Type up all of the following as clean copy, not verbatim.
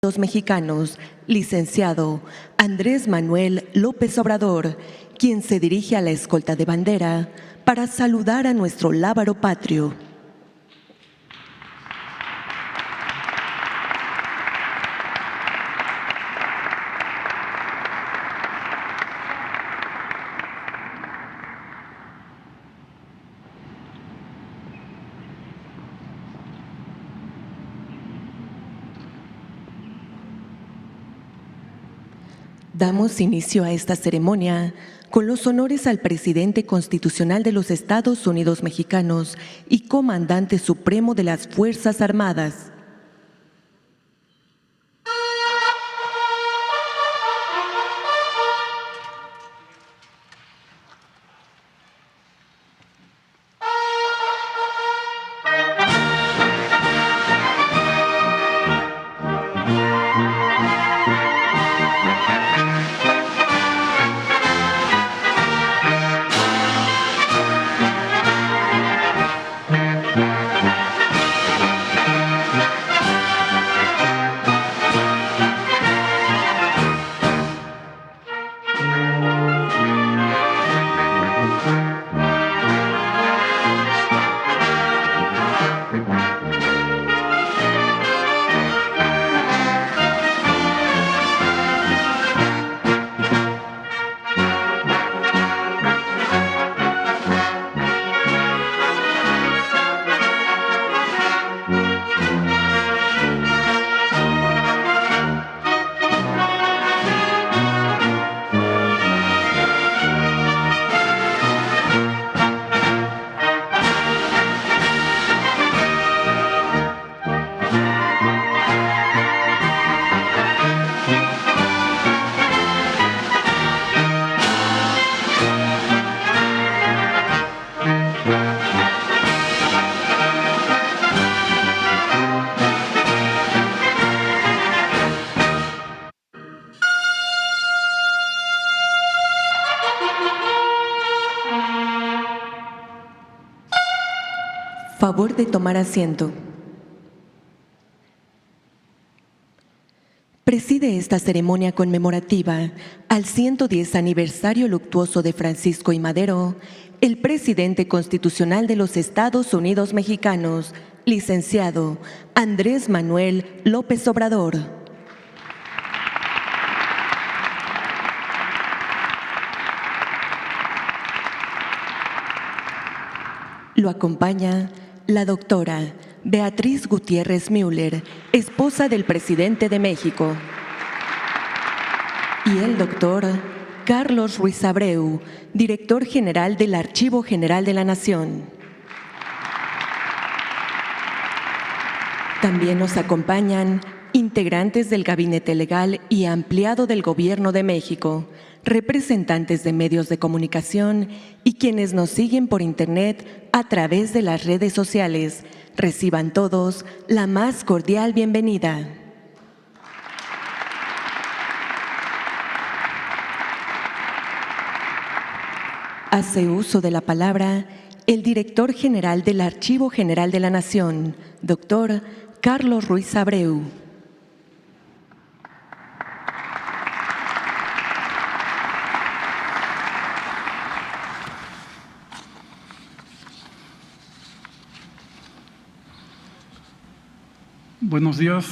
Los mexicanos, licenciado Andrés Manuel López Obrador, quien se dirige a la escolta de bandera para saludar a nuestro lábaro patrio. Damos inicio a esta ceremonia con los honores al presidente constitucional de los Estados Unidos mexicanos y comandante supremo de las Fuerzas Armadas. Favor de tomar asiento. Preside esta ceremonia conmemorativa al 110 aniversario luctuoso de Francisco I. Madero, el presidente constitucional de los Estados Unidos mexicanos, licenciado Andrés Manuel López Obrador. Lo acompaña la doctora Beatriz Gutiérrez Müller, esposa del presidente de México, y el doctor Carlos Ruiz Abreu, director general del Archivo General de la Nación. También nos acompañan integrantes del Gabinete Legal y Ampliado del Gobierno de México, representantes de medios de comunicación y quienes nos siguen por Internet a través de las redes sociales. Reciban todos la más cordial bienvenida. Hace uso de la palabra el director general del Archivo General de la Nación, doctor Carlos Ruiz Abreu. Buenos días,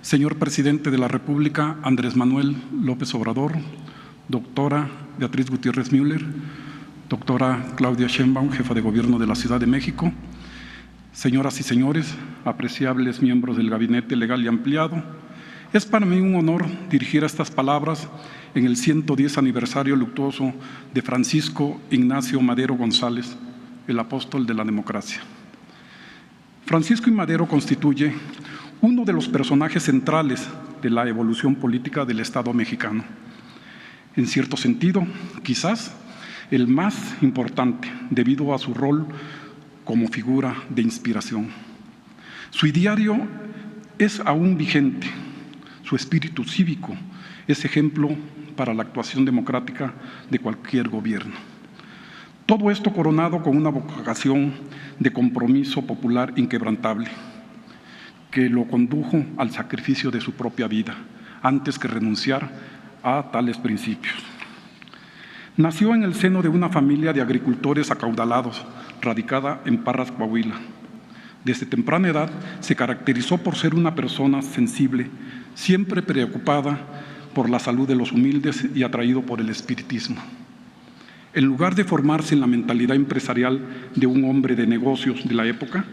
señor presidente de la República, Andrés Manuel López Obrador, doctora Beatriz Gutiérrez Müller, doctora Claudia Sheinbaum, jefa de Gobierno de la Ciudad de México, señoras y señores, apreciables miembros del Gabinete Legal y Ampliado. Es para mí un honor dirigir estas palabras en el 110 aniversario luctuoso de Francisco Ignacio Madero González, el apóstol de la democracia. Francisco I. Madero constituye uno de los personajes centrales de la evolución política del Estado mexicano. En cierto sentido, quizás el más importante debido a su rol como figura de inspiración. Su ideario es aún vigente, su espíritu cívico es ejemplo para la actuación democrática de cualquier gobierno. Todo esto coronado con una vocación de compromiso popular inquebrantable. que lo condujo al sacrificio de su propia vida, antes que renunciar a tales principios. Nació en el seno de una familia de agricultores acaudalados, radicada en Parras, Coahuila. Desde temprana edad se caracterizó por ser una persona sensible, siempre preocupada por la salud de los humildes y atraído por el espiritismo. En lugar de formarse en la mentalidad empresarial de un hombre de negocios de la época,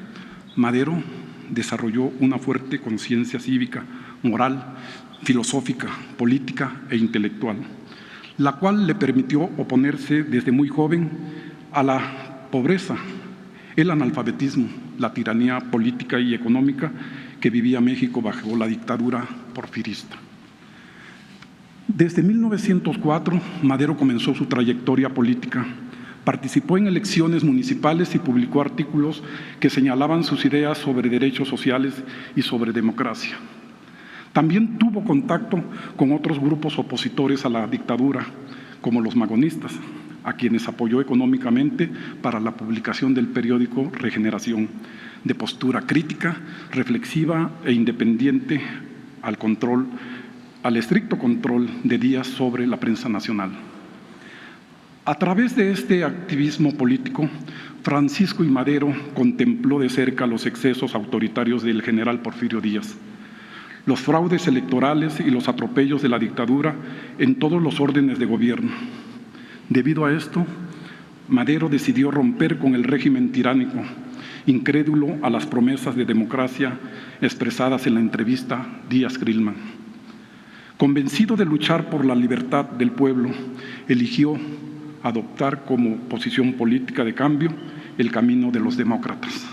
Madero desarrolló una fuerte conciencia cívica, moral, filosófica, política e intelectual, la cual le permitió oponerse desde muy joven a la pobreza, el analfabetismo, la tiranía política y económica que vivía México bajo la dictadura porfirista. Desde 1904, Madero comenzó su trayectoria política. Participó en elecciones municipales y publicó artículos que señalaban sus ideas sobre derechos sociales y sobre democracia. También tuvo contacto con otros grupos opositores a la dictadura, como los magonistas, a quienes apoyó económicamente para la publicación del periódico Regeneración, de postura crítica, reflexiva e independiente al estricto control de Díaz sobre la prensa nacional. A través de este activismo político, Francisco I. Madero contempló de cerca los excesos autoritarios del general Porfirio Díaz, los fraudes electorales y los atropellos de la dictadura en todos los órdenes de gobierno. Debido a esto, Madero decidió romper con el régimen tiránico, incrédulo a las promesas de democracia expresadas en la entrevista Díaz-Grillman. Convencido de luchar por la libertad del pueblo, eligió adoptar como posición política de cambio el camino de los demócratas,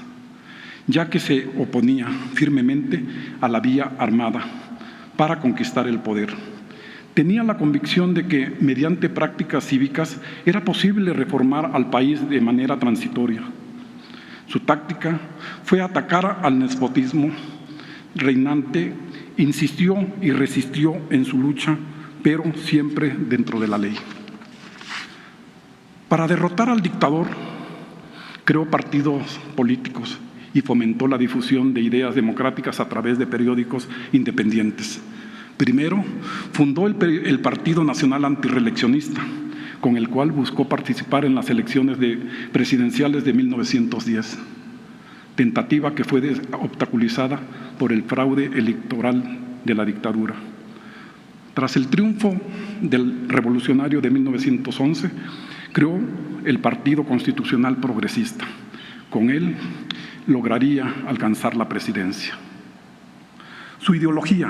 ya que se oponía firmemente a la vía armada para conquistar el poder. Tenía la convicción de que, mediante prácticas cívicas, era posible reformar al país de manera transitoria. Su táctica fue atacar al despotismo reinante, insistió y resistió en su lucha, pero siempre dentro de la ley. Para derrotar al dictador, creó partidos políticos y fomentó la difusión de ideas democráticas a través de periódicos independientes. Primero, fundó el Partido Nacional Antirreeleccionista, con el cual buscó participar en las elecciones presidenciales de 1910, tentativa que fue obstaculizada por el fraude electoral de la dictadura. Tras el triunfo del revolucionario de 1911, creó el Partido Constitucional Progresista. Con él lograría alcanzar la presidencia. Su ideología,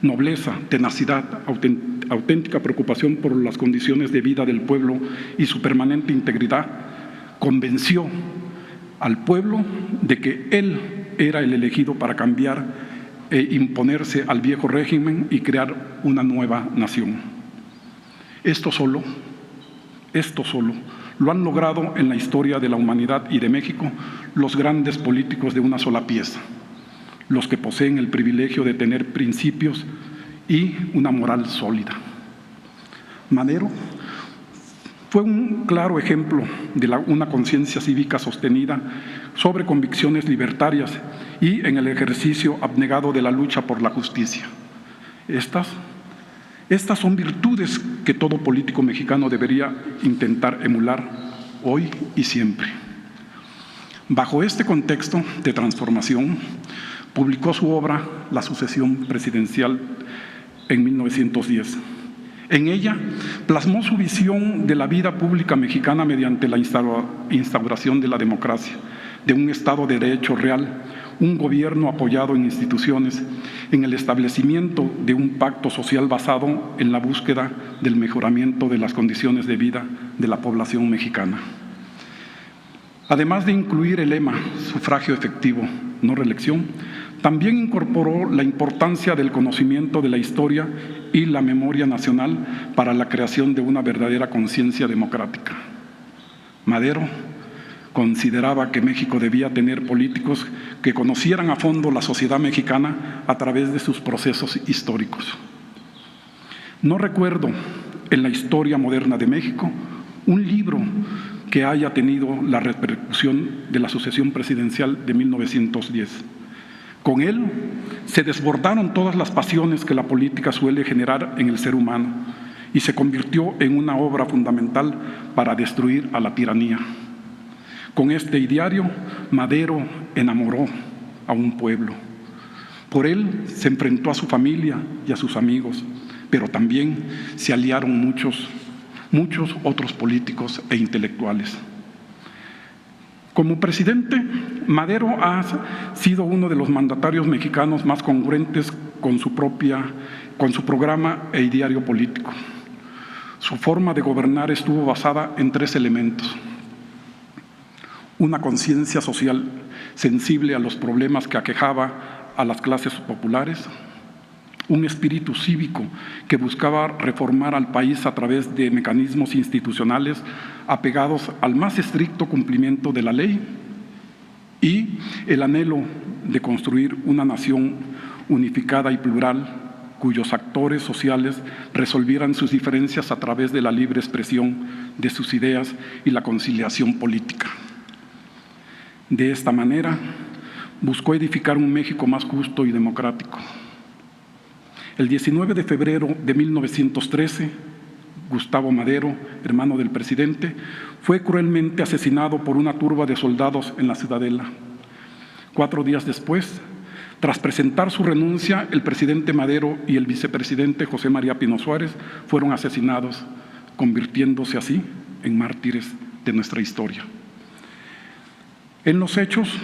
nobleza, tenacidad, auténtica preocupación por las condiciones de vida del pueblo y su permanente integridad, convenció al pueblo de que él era el elegido para cambiar e imponerse al viejo régimen y crear una nueva nación. Esto solo lo han logrado en la historia de la humanidad y de México los grandes políticos de una sola pieza, los que poseen el privilegio de tener principios y una moral sólida. Madero fue un claro ejemplo de una conciencia cívica sostenida sobre convicciones libertarias y en el ejercicio abnegado de la lucha por la justicia. Estas son virtudes que todo político mexicano debería intentar emular hoy y siempre. Bajo este contexto de transformación, publicó su obra La sucesión presidencial en 1910. En ella plasmó su visión de la vida pública mexicana mediante la instauración de la democracia, de un Estado de Derecho real, un gobierno apoyado en instituciones, en el establecimiento de un pacto social basado en la búsqueda del mejoramiento de las condiciones de vida de la población mexicana. Además de incluir el lema sufragio efectivo, no reelección, también incorporó la importancia del conocimiento de la historia y la memoria nacional para la creación de una verdadera conciencia democrática. Madero consideraba que México debía tener políticos que conocieran a fondo la sociedad mexicana a través de sus procesos históricos. No recuerdo en la historia moderna de México un libro que haya tenido la repercusión de la sucesión presidencial de 1910. Con él se desbordaron todas las pasiones que la política suele generar en el ser humano y se convirtió en una obra fundamental para destruir a la tiranía. Con este ideario, Madero enamoró a un pueblo. Por él se enfrentó a su familia y a sus amigos, pero también se aliaron muchos otros políticos e intelectuales. Como presidente, Madero ha sido uno de los mandatarios mexicanos más congruentes con su programa e ideario político. Su forma de gobernar estuvo basada en 3 elementos: una conciencia social sensible a los problemas que aquejaba a las clases populares, un espíritu cívico que buscaba reformar al país a través de mecanismos institucionales apegados al más estricto cumplimiento de la ley, y el anhelo de construir una nación unificada y plural cuyos actores sociales resolvieran sus diferencias a través de la libre expresión de sus ideas y la conciliación política. De esta manera, buscó edificar un México más justo y democrático. El 19 de febrero de 1913, Gustavo Madero, hermano del presidente, fue cruelmente asesinado por una turba de soldados en la Ciudadela. 4 días después, tras presentar su renuncia, el presidente Madero y el vicepresidente José María Pino Suárez fueron asesinados, convirtiéndose así en mártires de nuestra historia. En los hechos,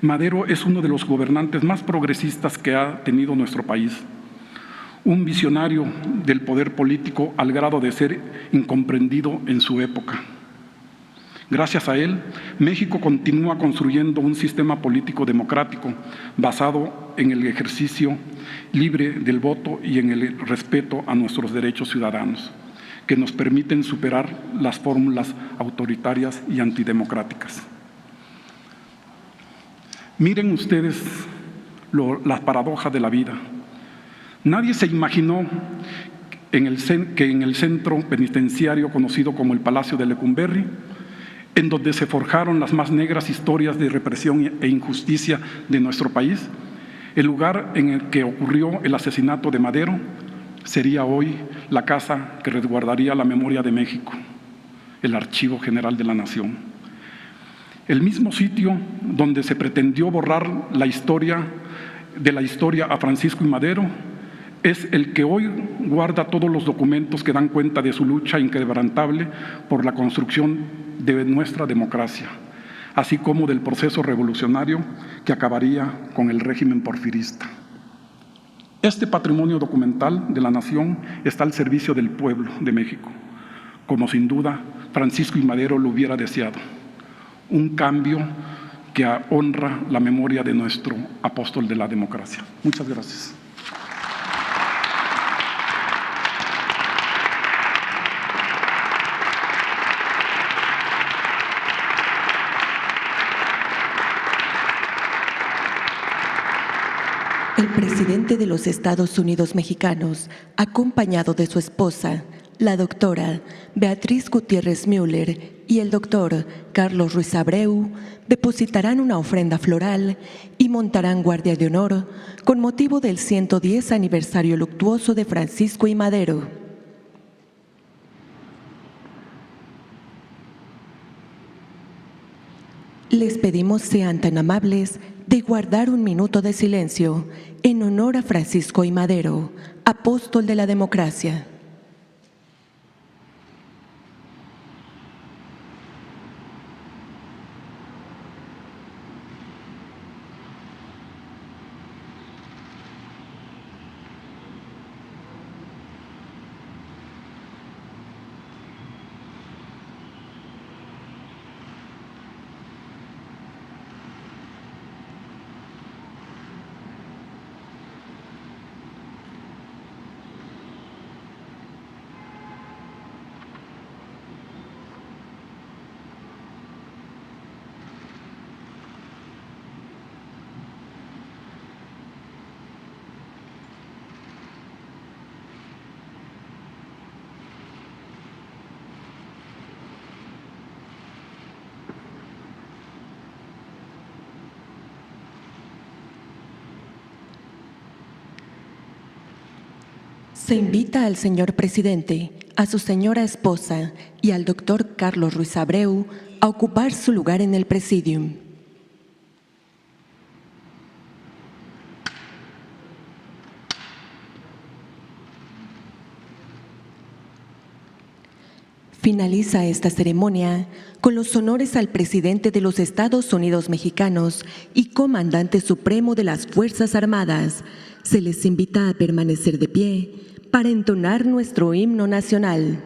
Madero es uno de los gobernantes más progresistas que ha tenido nuestro país, un visionario del poder político al grado de ser incomprendido en su época. Gracias a él, México continúa construyendo un sistema político democrático basado en el ejercicio libre del voto y en el respeto a nuestros derechos ciudadanos, que nos permiten superar las fórmulas autoritarias y antidemocráticas. Miren ustedes las paradojas de la vida. Nadie se imaginó que en el centro penitenciario conocido como el Palacio de Lecumberri, en donde se forjaron las más negras historias de represión e injusticia de nuestro país, el lugar en el que ocurrió el asesinato de Madero sería hoy la casa que resguardaría la memoria de México, el Archivo General de la Nación. El mismo sitio donde se pretendió borrar la historia a Francisco y Madero es el que hoy guarda todos los documentos que dan cuenta de su lucha inquebrantable por la construcción de nuestra democracia, así como del proceso revolucionario que acabaría con el régimen porfirista. Este patrimonio documental de la nación está al servicio del pueblo de México, como sin duda Francisco y Madero lo hubiera deseado. Un cambio que honra la memoria de nuestro apóstol de la democracia. Muchas gracias. El presidente de los Estados Unidos mexicanos, acompañado de su esposa, la doctora Beatriz Gutiérrez Müller y el doctor Carlos Ruiz Abreu, depositarán una ofrenda floral y montarán guardia de honor con motivo del 110 aniversario luctuoso de Francisco y Madero. Les pedimos sean tan amables de guardar un minuto de silencio en honor a Francisco y Madero, apóstol de la democracia. Se invita al señor presidente, a su señora esposa y al doctor Carlos Ruiz Abreu a ocupar su lugar en el presidium. Finaliza esta ceremonia con los honores al presidente de los Estados Unidos mexicanos y comandante supremo de las Fuerzas Armadas. Se les invita a permanecer de pie para entonar nuestro himno nacional.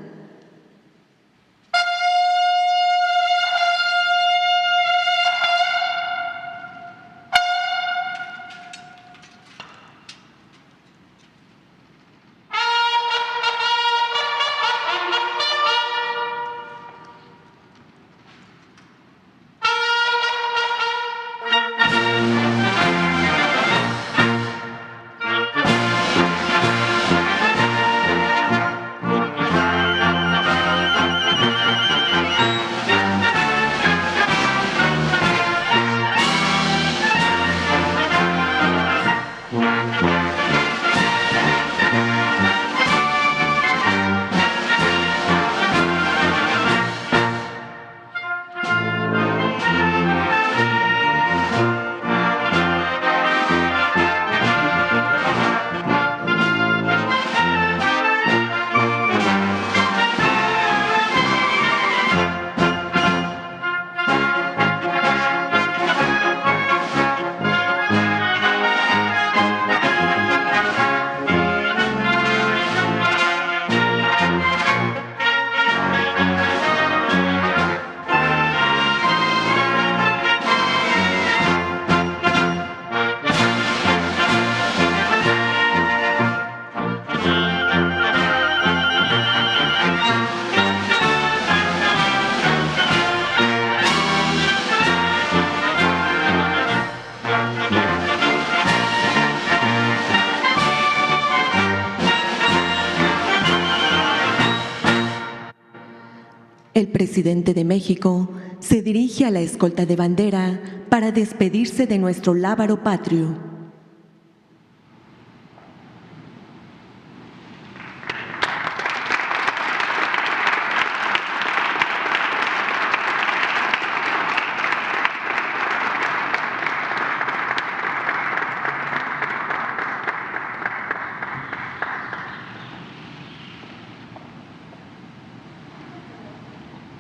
El presidente de México se dirige a la escolta de bandera para despedirse de nuestro lábaro patrio.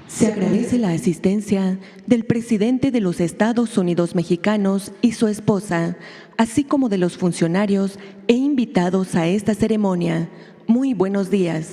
Se agradece la asistencia del presidente de los Estados Unidos mexicanos y su esposa, así como de los funcionarios e invitados a esta ceremonia. Muy buenos días.